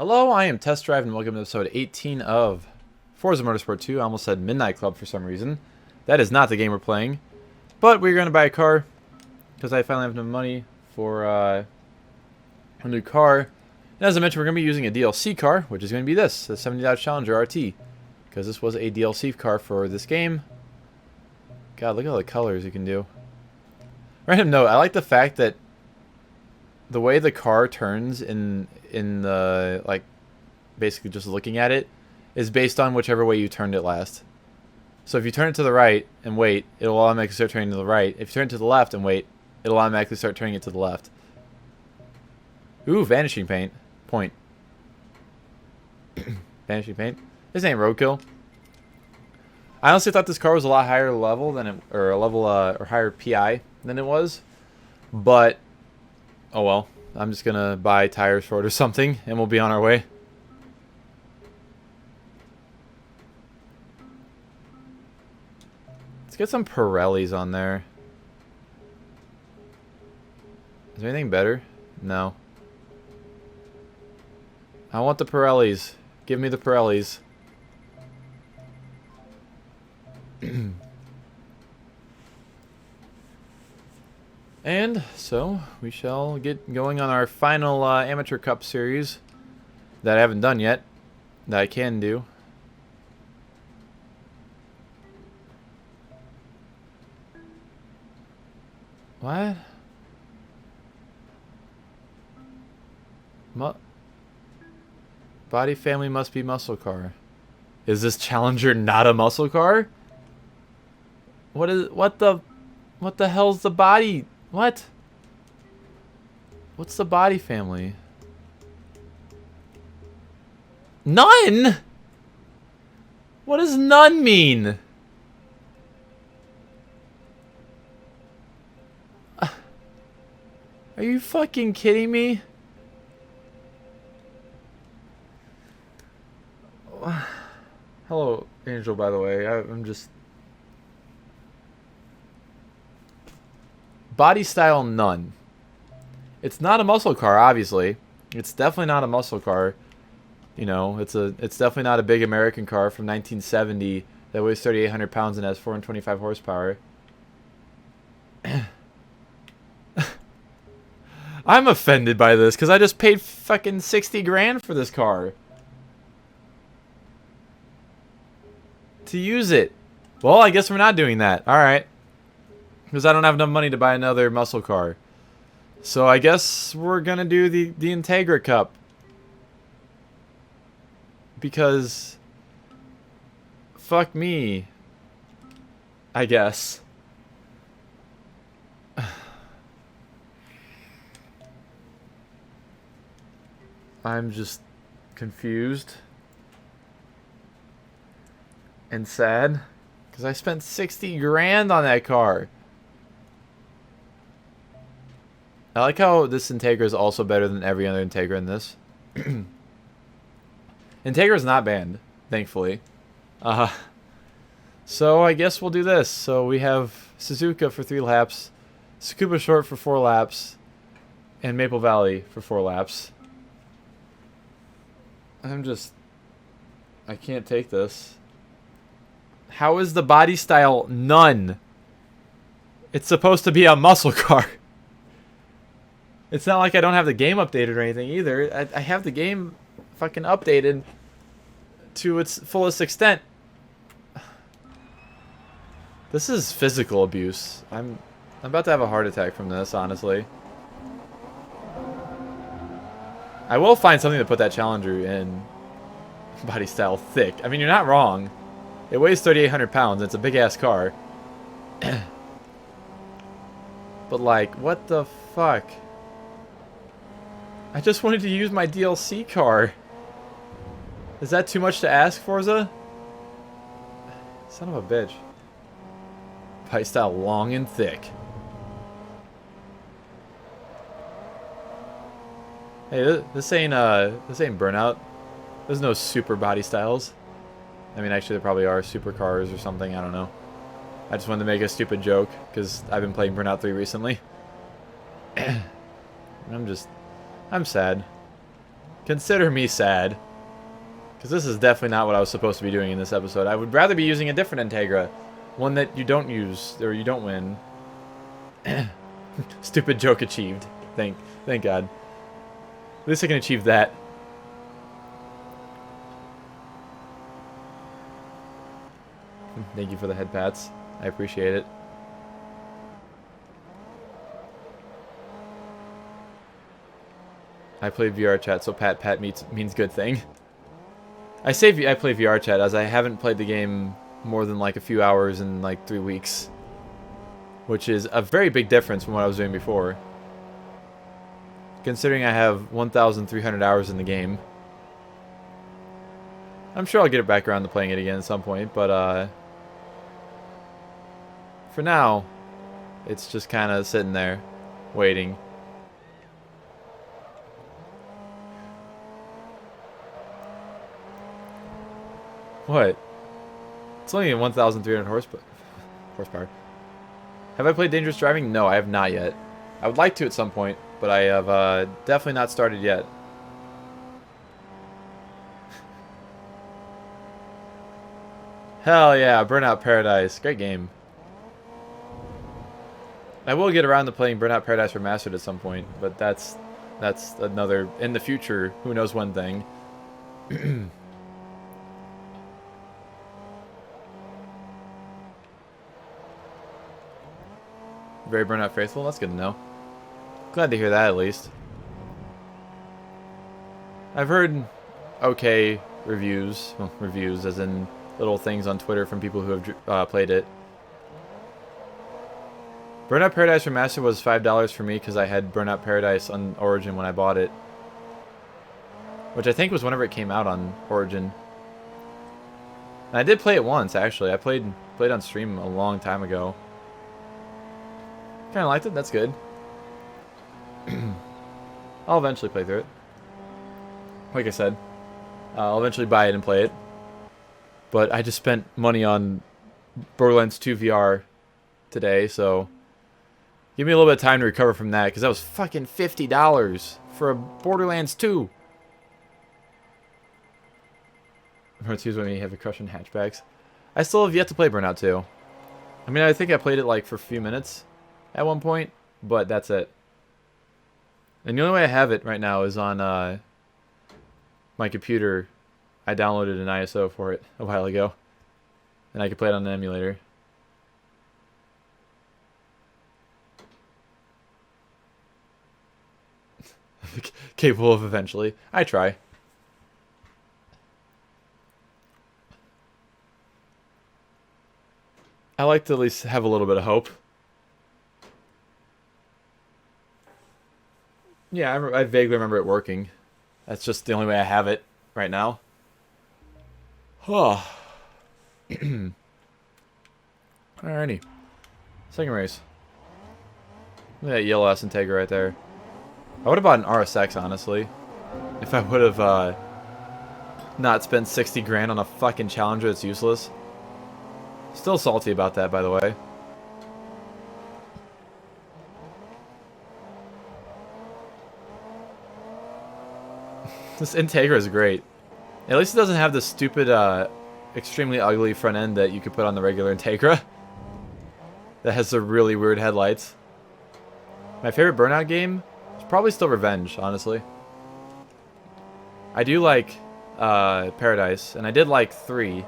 Hello, I am Test Drive and welcome to episode 18 of Forza Motorsport 2. I almost said Midnight Club for some reason. That is not the game we're playing. But we're going to buy a car because I finally have enough money for a new car. And as I mentioned, we're going to be using a DLC car, which is going to be this, the 70 Dodge Challenger RT. Because this was a DLC car for this game. God, look at all the colors you can do. Random note, I like the fact that the way the car turns in the, like, basically just looking at it is based on whichever way you turned it last. So if you turn it to the right and wait, it'll automatically start turning to the right. If you turn it to the left and wait, it'll automatically start turning it to the left. Ooh, vanishing point. Vanishing paint. This ain't roadkill. I honestly thought this car was a lot higher level than it, or a level or higher PI than it was, but oh well. I'm just gonna buy tires for it or something, and we'll be on our way. Let's get some Pirellis on there. Is there anything better? No. I want the Pirellis. Give me the Pirellis. And so we shall get going on our final Amateur Cup series that I haven't done yet, that I can do. What? Body family must be muscle car. Is this Challenger not a muscle car? What the hell's the body? What? What's the body family? None? What does none mean? Are you fucking kidding me? Hello, Angel, by the way. I'm just... Body style, none. It's not a muscle car, obviously. It's definitely not a muscle car. You know, it's definitely not a big American car from 1970 that weighs 3,800 pounds and has 425 horsepower. I'm offended by this because I just paid fucking 60 grand for this car. To use it. Well, I guess we're not doing that. Alright. Because I don't have enough money to buy another muscle car. So I guess we're going to do the Integra Cup. Because... fuck me. I guess. I'm just confused. And sad. Because I spent 60 grand on that car. I like how this Integra is also better than every other Integra in this. Integra is not banned, thankfully. So I guess we'll do this. So we have Suzuka for 3 laps, Tsukuba Short for 4 laps, and Maple Valley for 4 laps. I can't take this. How is the body style none? It's supposed to be a muscle car. It's not like I don't have the game updated or anything either. I have the game fucking updated to its fullest extent. This is physical abuse. I'm about to have a heart attack from this, honestly. I will find something to put that Challenger in body style thick. I mean, you're not wrong. It weighs 3,800 pounds. It's a big-ass car. But, like, what the fuck? I just wanted to use my DLC car. Is that too much to ask, Forza? Son of a bitch. Body style long and thick. Hey, this ain't Burnout. There's no super body styles. I mean, actually, there probably are supercars or something. I don't know. I just wanted to make a stupid joke because I've been playing Burnout 3 recently. I'm sad. Consider me sad. Because this is definitely not what I was supposed to be doing in this episode. I would rather be using a different Integra. One that you don't use, or you don't win. Stupid joke achieved. Thank God. At least I can achieve that. Thank you for the head pats. I appreciate it. I play VR chat, so pat means good thing. I say I play VR chat as I haven't played the game more than like a few hours in like 3 weeks. Which is a very big difference from what I was doing before. Considering I have 1,300 hours in the game. I'm sure I'll get it back around to playing it again at some point, but for now, it's just kind of sitting there, waiting. What? It's only 1,300 horsepower. Have I played Dangerous Driving? No, I have not yet. I would like to at some point, but I have definitely not started yet. Hell yeah, Burnout Paradise. Great game. I will get around to playing Burnout Paradise Remastered at some point, but that's another, in the future, who knows when thing. Very Burnout faithful. That's good to know. Glad to hear that at least. I've heard okay reviews. Well, reviews as in little things on Twitter from people who have played it. Burnout Paradise Remastered was $5 for me because I had Burnout Paradise on Origin when I bought it. Which I think was whenever it came out on Origin. And I did play it once, actually. I played on stream a long time ago. Kind of liked it. That's good. I'll eventually play through it. Like I said, I'll eventually buy it and play it. But I just spent money on Borderlands 2 VR today, so give me a little bit of time to recover from that, because that was fucking $50 for a Borderlands 2. Excuse me, you have a crush on hatchbacks. I still have yet to play Burnout 2. I mean, I think I played it like for a few minutes at one point, but that's it. And the only way I have it right now is on my computer. I downloaded an ISO for it a while ago, and I can play it on an emulator. Capable of eventually. I try. I like to at least have a little bit of hope. Yeah, I vaguely remember it working. That's just the only way I have it right now. Oh. Alrighty. Second race. Look at that yellow ass Integra right there. I would have bought an RSX, honestly. If I would have not spent 60 grand on a fucking Challenger that's useless. Still salty about that, by the way. This Integra is great. At least it doesn't have the stupid, extremely ugly front end that you could put on the regular Integra. That has the really weird headlights. My favorite Burnout game is probably still Revenge, honestly. I do like Paradise, and I did like 3.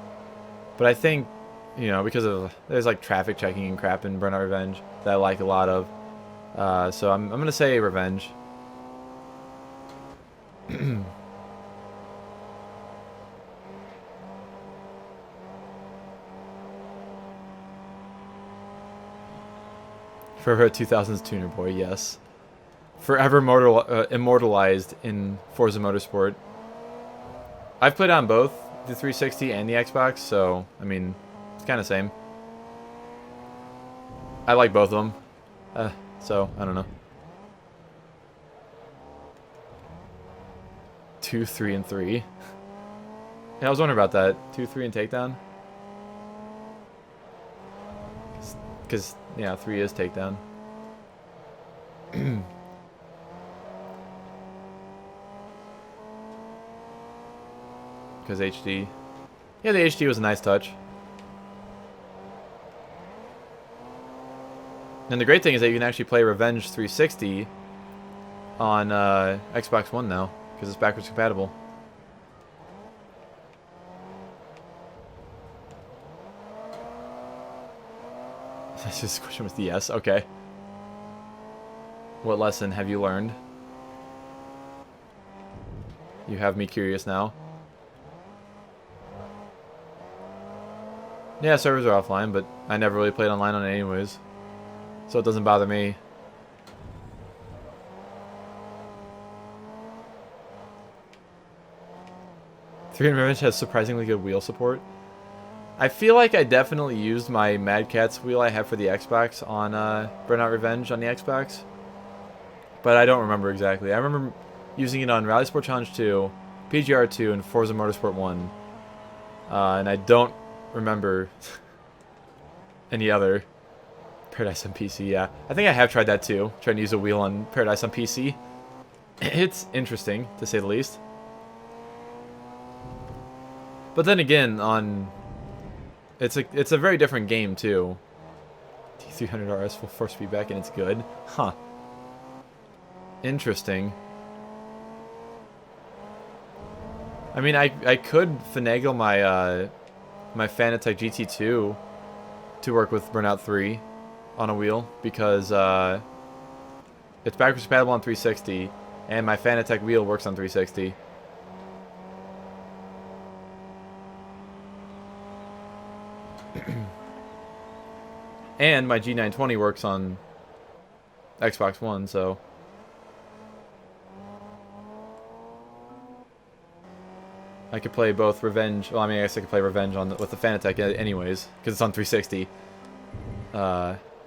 But I think, you know, because of there's like traffic checking and crap in Burnout Revenge that I like a lot of. So I'm going to say Revenge. Forever 2000s Tuner Boy, yes. Forever immortalized in Forza Motorsport. I've played on both the 360 and the Xbox, so, I mean, it's kind of same. I like both of them, so, I don't know. 2, 3, and 3. Yeah, I was wondering about that. 2, 3, and takedown. Because, yeah, 3 is takedown. because HD. Yeah, the HD was a nice touch. And the great thing is that you can actually play Revenge 360 on Xbox One now, because it's backwards compatible. This question was the yes. Okay. What lesson have you learned? You have me curious now. Yeah, servers are offline, but I never really played online on it anyways, so it doesn't bother me. Three Revenge has surprisingly good wheel support. I feel like I definitely used my Mad Catz wheel I have for the Xbox on Burnout Revenge on the Xbox, but I don't remember exactly. I remember using it on Rally Sport Challenge 2, PGR 2, and Forza Motorsport 1, and I don't remember any other. Paradise on PC, yeah. I think I have tried that too, trying to use a wheel on Paradise on PC. It's interesting, to say the least. But then again, on... It's a very different game too. T300 RS full force feedback and it's good. Huh. Interesting. I mean, I could finagle my my Fanatec GT2 to work with Burnout 3 on a wheel, because it's backwards compatible on 360 and my Fanatec wheel works on 360. And my G920 works on Xbox One, so... I could play both Revenge... Well, I mean, I guess I could play Revenge on with the Fanatec anyways, because it's on 360.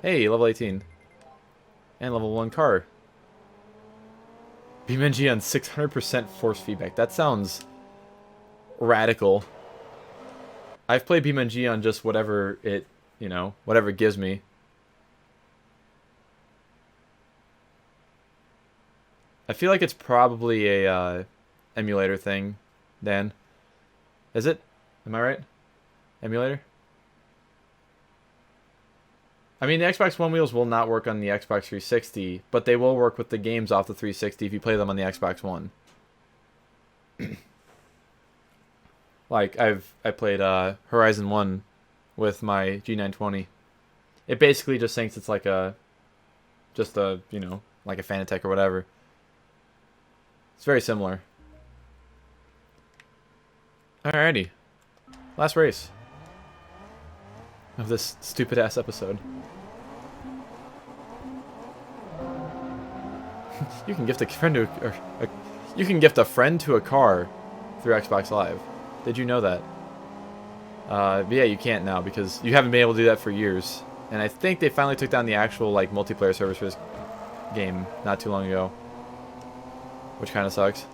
Hey, level 18. And level 1 car. BeamNG on 600% force feedback. That sounds radical. I've played BeamNG on just whatever it... You know, whatever it gives me. I feel like it's probably a emulator thing, Dan. Is it? Am I right? Emulator? I mean, the Xbox One wheels will not work on the Xbox 360, but they will work with the games off the 360 if you play them on the Xbox One. Like, I played Horizon 1 with my G920. It basically just thinks it's like just a, you know, like a Fanatec or whatever. It's very similar. Alrighty. Last race of this stupid ass episode. You can gift a friend to you can gift a friend to a car through Xbox Live. Did you know that? But yeah, you can't now because you haven't been able to do that for years. And I think they finally took down the actual like multiplayer service for this game not too long ago, which kind of sucks.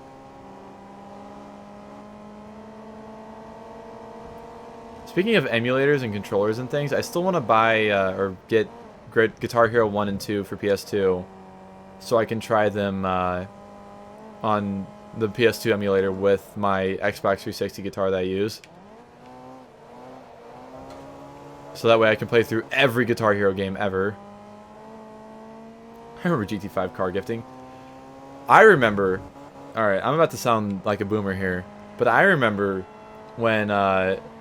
Speaking of emulators and controllers and things, I still want to buy or get Guitar Hero 1 and 2 for PS2 so I can try them on the PS2 emulator with my Xbox 360 guitar that I use. So that way I can play through every Guitar Hero game ever. I remember GT5 car gifting. I remember... Alright, I'm about to sound like a boomer here, but I remember when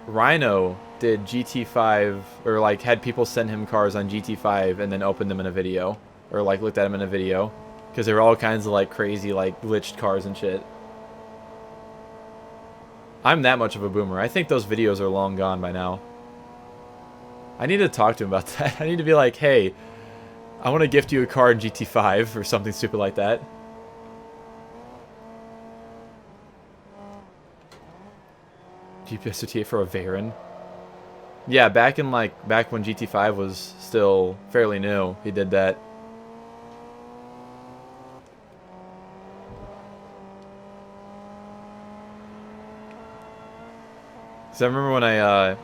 Rhino did GT5, or like had people send him cars on GT5 and then opened them in a video, or like looked at them in a video, because they were all kinds of like crazy like glitched cars and shit. I'm that much of a boomer. I think those videos are long gone by now. I need to talk to him about that. I need to be like, hey, I want to gift you a car in GT5 or something stupid like that. GPS OTA for a Veyron. Yeah, back when GT5 was still fairly new, he did that. So I remember when well,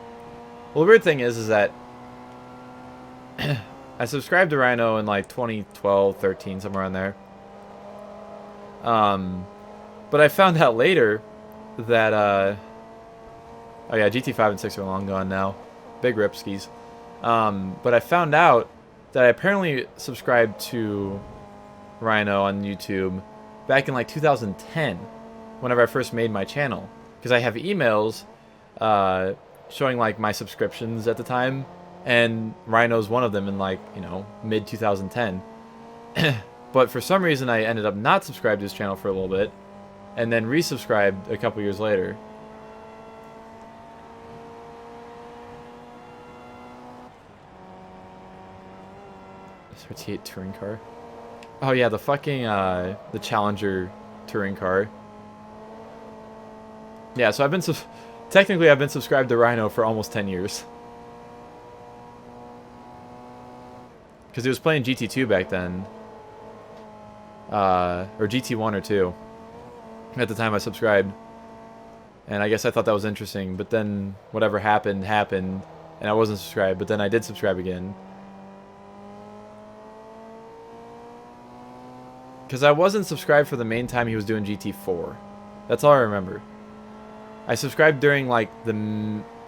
the weird thing is that I subscribed to Rhino in like 2012, 13, somewhere around there. But I found out later that Oh yeah, GT5 and 6 are long gone now. Big rip skis. But I found out that I apparently subscribed to Rhino on YouTube back in like 2010, whenever I first made my channel. Because I have emails showing like my subscriptions at the time, and Rhino's one of them in like, you know, mid 2010. But for some reason I ended up not subscribed to his channel for a little bit, and then resubscribed a couple years later. RT8 touring car. Oh yeah, the fucking the Challenger touring car. Yeah, so technically I've been subscribed to Rhino for almost 10 years. Because he was playing GT2 back then. Or GT1 or 2. At the time I subscribed. And I guess I thought that was interesting, but then whatever happened, and I wasn't subscribed, but then I did subscribe again. Because I wasn't subscribed for the main time he was doing GT4. That's all I remember. I subscribed during, like, the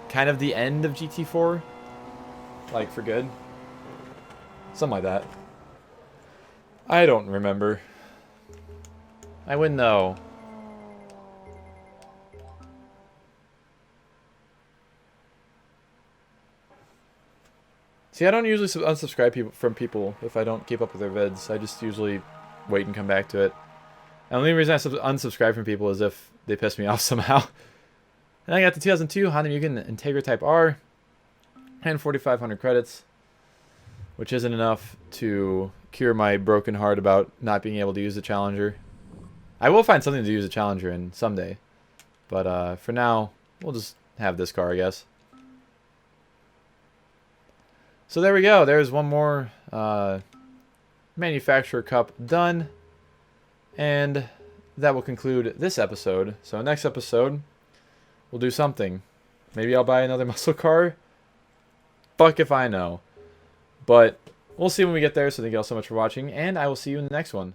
kind of the end of GT4. Like, for good. Something like that. I don't remember. I wouldn't know. See, I don't usually unsubscribe from people if I don't keep up with their vids. I just usually wait and come back to it. And the only reason I unsubscribe from people is if they piss me off somehow. And I got the 2002 Honda Mugen Integra Type R and 4,500 credits, which isn't enough to cure my broken heart about not being able to use the Challenger. I will find something to use the Challenger in someday, but for now, we'll just have this car, I guess. So there we go. There's one more Manufacturer Cup done, and that will conclude this episode. So next episode, we'll do something. Maybe I'll buy another muscle car. Fuck if I know. But we'll see when we get there. So thank you all so much for watching, and I will see you in the next one.